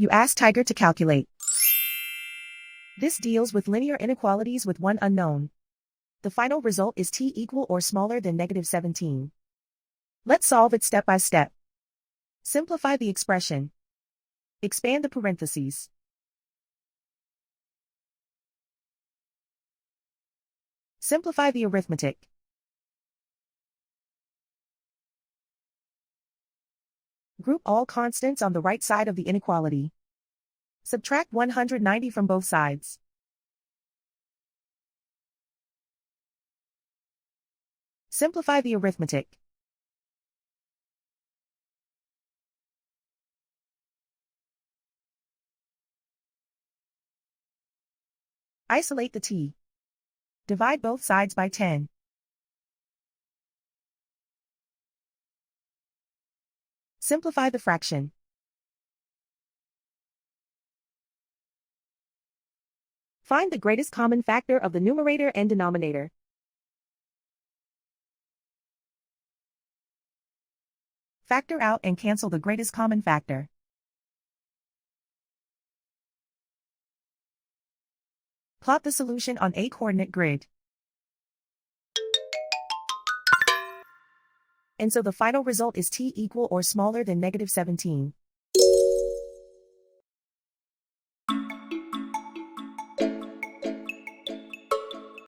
You ask Tiger to calculate. This deals with linear inequalities with one unknown. The final result is t equal or smaller than -17. Let's solve it step by step. Simplify the expression. Expand the parentheses. Simplify the arithmetic. Group all constants on the right side of the inequality. Subtract 190 from both sides. Simplify the arithmetic. Isolate the t. Divide both sides by 10. Simplify the fraction. Find the greatest common factor of the numerator and denominator. Factor out and cancel the greatest common factor. Plot the solution on a coordinate grid. And so the final result is t equal or smaller than -17.